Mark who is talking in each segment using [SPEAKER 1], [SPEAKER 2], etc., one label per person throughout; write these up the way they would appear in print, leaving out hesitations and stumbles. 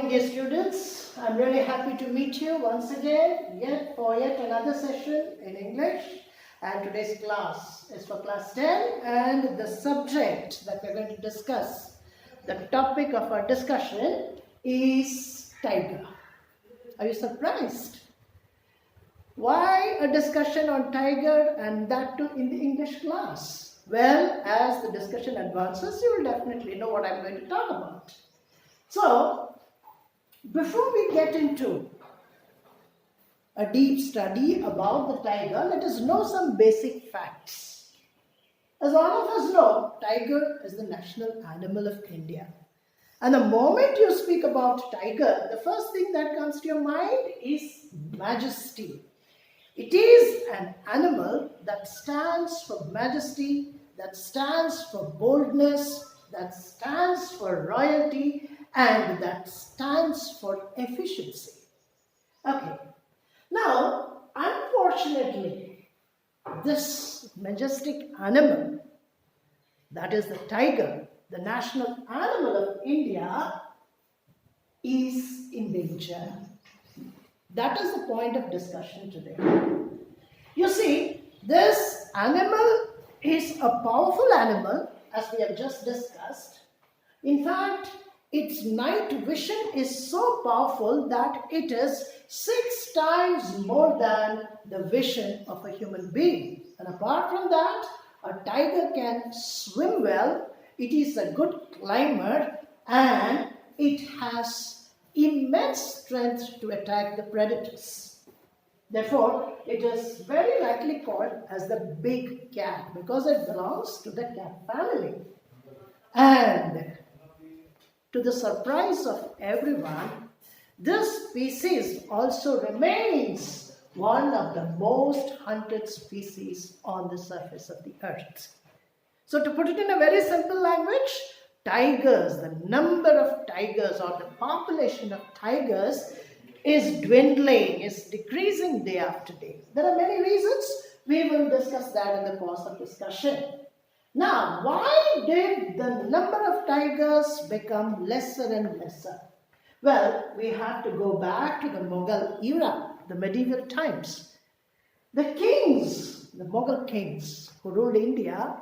[SPEAKER 1] morning, dear students. I'm really happy to meet you once again, for yet another session in English. And today's class is for class 10, and the subject that we're going to discuss, the topic of our discussion is tiger. Are you surprised? Why a discussion on tiger, and that too in the English class? Well, as the discussion advances, you will definitely know what I'm going to talk about. So, before we get into a deep study about the tiger, let us know some basic facts. As all of us know, tiger is the national animal of India. And the moment you speak about tiger, the first thing that comes to your mind is majesty. It is an animal that stands for majesty, that stands for boldness, that stands for royalty, and that stands for efficiency. Okay. Now, unfortunately, this majestic animal, that is the tiger, the national animal of India, is in danger. That is the point of discussion today. You see, this animal is a powerful animal, as we have just discussed. In fact, its night vision is so powerful that it is 6 times more than the vision of a human being. And apart from that, a tiger can swim well, it is a good climber, and it has immense strength to attack the predators. Therefore, it is very likely called as the big cat because it belongs to the cat family. And to the surprise of everyone, this species also remains one of the most hunted species on the surface of the earth. So to put it in a very simple language, tigers, the number of tigers or the population of tigers is dwindling, is decreasing day after day. There are many reasons. We will discuss that in the course of discussion. Now, why did the number of tigers become lesser and lesser? Well, we have to go back to the Mughal era, the medieval times. The kings, the Mughal kings who ruled India,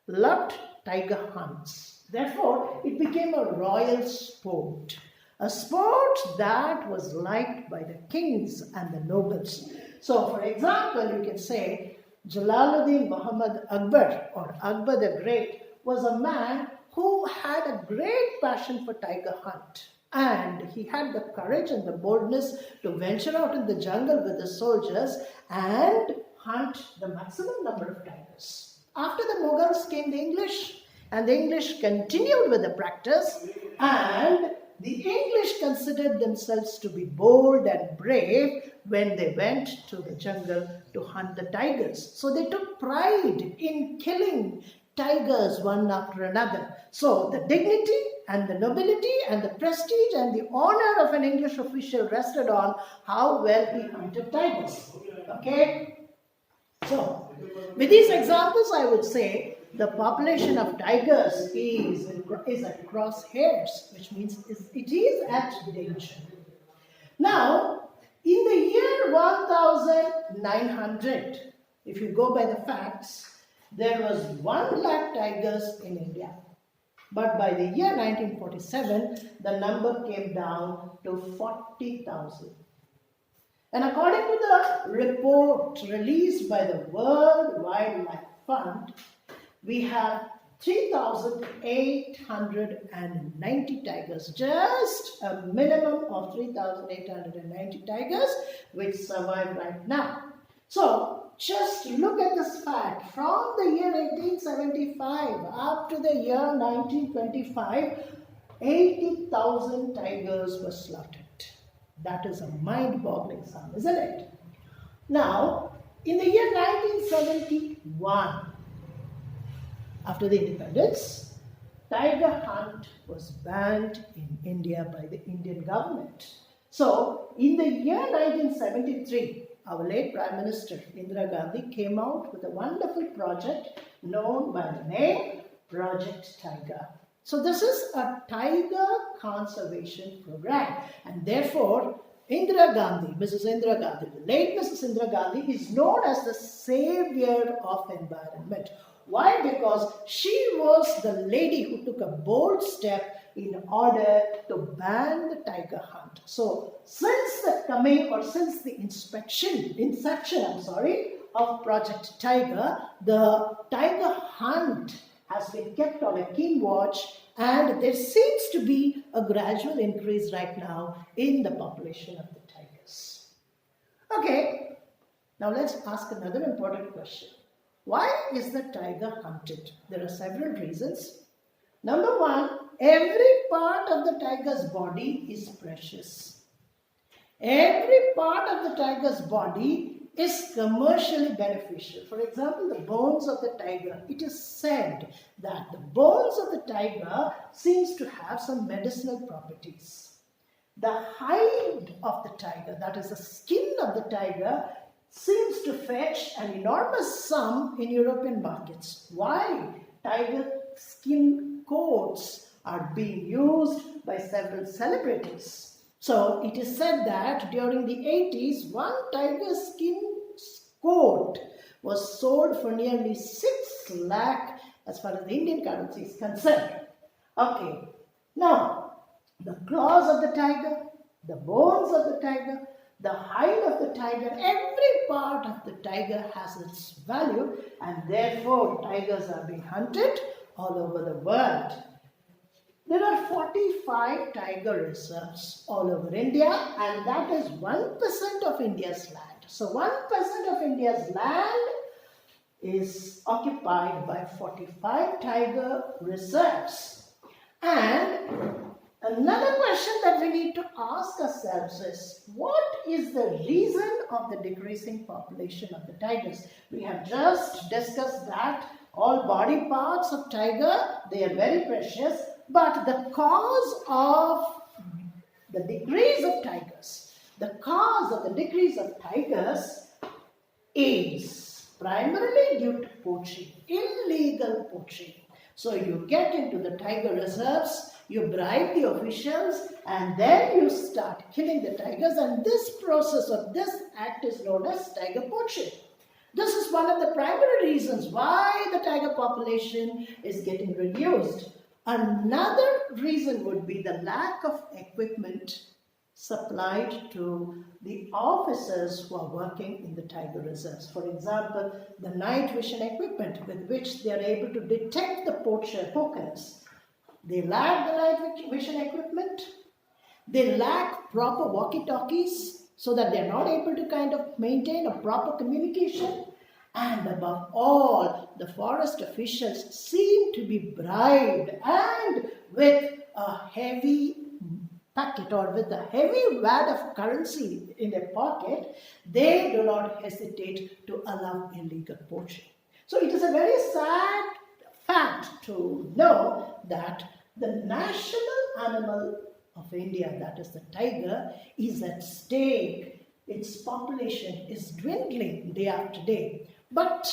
[SPEAKER 1] loved tiger hunts. Therefore, it became a royal sport. A sport that was liked by the kings and the nobles. So, for example, you can say Jalaluddin Muhammad Akbar, or Akbar the Great, was a man who had a great passion for tiger hunt. And he had the courage and the boldness to venture out in the jungle with the soldiers and hunt the maximum number of tigers. After the Mughals came the English, and the English continued with the practice, and the English considered themselves to be bold and brave when they went to the jungle to hunt the tigers. So they took pride in killing tigers one after another. So the dignity and the nobility and the prestige and the honor of an English official rested on how well he hunted tigers. Okay? So, with these examples, I would say the population of tigers is at crosshairs, which means it is at danger. Now, in the year 1900, if you go by the facts, there was 1 lakh tigers in India. But by the year 1947, the number came down to 40,000. And according to the report released by the World Wildlife Fund, we have 3,890 tigers, just a minimum of 3,890 tigers which survive right now. So, just look at this fact. From the year 1875 up to the year 1925, 80,000 tigers were slaughtered. That is a mind-boggling sum, isn't it? Now, in the year 1971, after the independence, tiger hunt was banned in India by the Indian government. So, in the year 1973, our late Prime Minister Indira Gandhi came out with a wonderful project known by the name Project Tiger. So this is a tiger conservation program, and therefore Indira Gandhi, Mrs. Indira Gandhi, the late Mrs. Indira Gandhi is known as the savior of environment. Why? Because she was the lady who took a bold step in order to ban the tiger hunt. So since the coming or since the inception of Project Tiger, the tiger hunt has been kept on a keen watch, and there seems to be a gradual increase right now in the population of the tigers. Okay, now let's ask another important question. Why is the tiger hunted? There are several reasons. Number one, every part of the tiger's body is precious. Every part of the tiger's body is commercially beneficial. For example, the bones of the tiger. It is said that the bones of the tiger seems to have some medicinal properties. The hide of the tiger, that is the skin of the tiger, seems to fetch an enormous sum in European markets. Why? Tiger skin coats are being used by several celebrities. So it is said that during the 80s, one tiger skin coat was sold for nearly 6 lakh as far as the Indian currency is concerned. Okay, now the claws of the tiger, the bones of the tiger, the hide of the tiger, every part of the tiger has its value, and therefore tigers are being hunted all over the world. There are 45 tiger reserves all over India, and that is 1% of India's land. So 1% of India's land is occupied by 45 tiger reserves. And another question that we need to ask ourselves is, what is the reason of the decreasing population of the tigers? We have just discussed that all body parts of tiger, they are very precious, but the cause of the decrease of tigers, is primarily due to poaching, illegal poaching. So you get into the tiger reserves, you bribe the officials, and then you start killing the tigers, and this process or this act is known as tiger poaching. This is one of the primary reasons why the tiger population is getting reduced. Another reason would be the lack of equipment supplied to the officers who are working in the tiger reserves. For example, the night vision equipment with which they are able to detect the poachers. They lack the night vision equipment. They lack proper walkie-talkies so that they are not able to kind of maintain a proper communication. And above all, the forest officials seem to be bribed, and with a heavy packet or with a heavy wad of currency in their pocket, they do not hesitate to allow illegal poaching. So it is a very sad fact to know that the national animal of India, that is the tiger, is at stake. Its population is dwindling day after day. But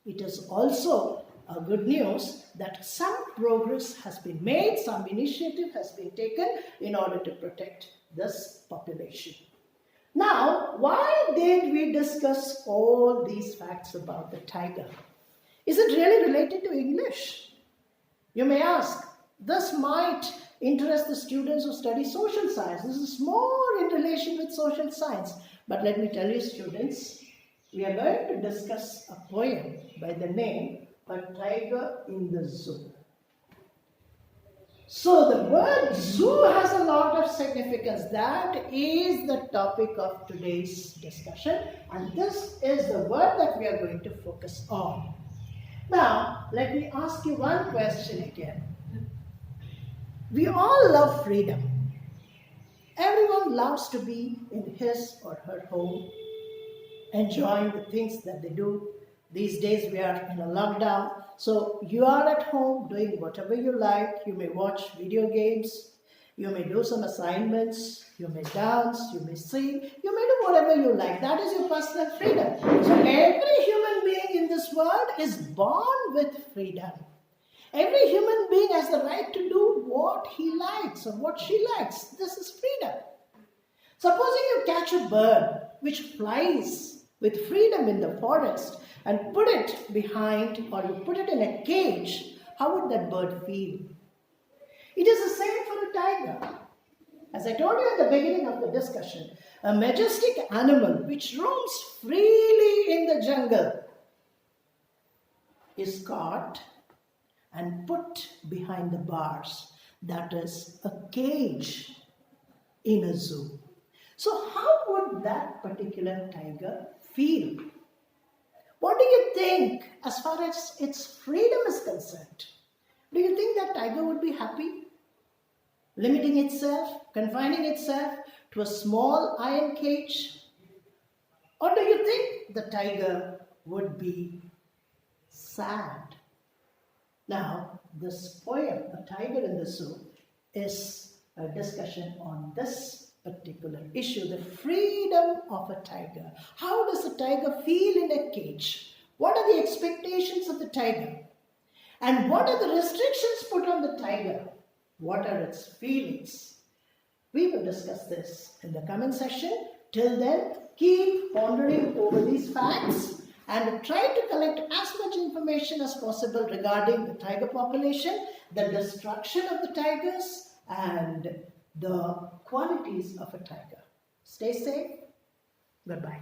[SPEAKER 1] it is also a good news that some progress has been made, some initiative has been taken in order to protect this population. Now, why did we discuss all these facts about the tiger? Is it really related to English? You may ask. This might interest the students who study social science. This is more in relation with social science. But let me tell you, students, we are going to discuss a poem by the name A Tiger in the Zoo. So the word zoo has a lot of significance. That is the topic of today's discussion, and this is the word that we are going to focus on. Now, let me ask you one question again. We all love freedom. Everyone loves to be in his or her home, enjoying the things that they do. These days we are in a lockdown, so you are at home doing whatever you like. You may watch video games, you may do some assignments, you may dance, you may sing, you may do whatever you like. That is your personal freedom. So every human being in this world is born with freedom. Every human being has the right to do what he likes or what she likes. This is freedom. Supposing you catch a bird which flies with freedom in the forest and put it behind, or you put it in a cage, how would that bird feel? It is the same for a tiger. As I told you at the beginning of the discussion, a majestic animal which roams freely in the jungle is caught and put behind the bars. That is a cage in a zoo. So how would that particular tiger feel? What do you think as far as its freedom is concerned? Do you think that tiger would be happy? Limiting itself, confining itself to a small iron cage? Or do you think the tiger would be sad? Now, this poem, A Tiger in the Zoo, is a discussion on this particular issue, the freedom of a tiger. How does a tiger feel in a cage? What are the expectations of the tiger? And what are the restrictions put on the tiger? What are its feelings? We will discuss this in the coming session. Till then, keep pondering over these facts and try to collect as much information as possible regarding the tiger population, the destruction of the tigers, and the qualities of a tiger. Stay safe. Goodbye.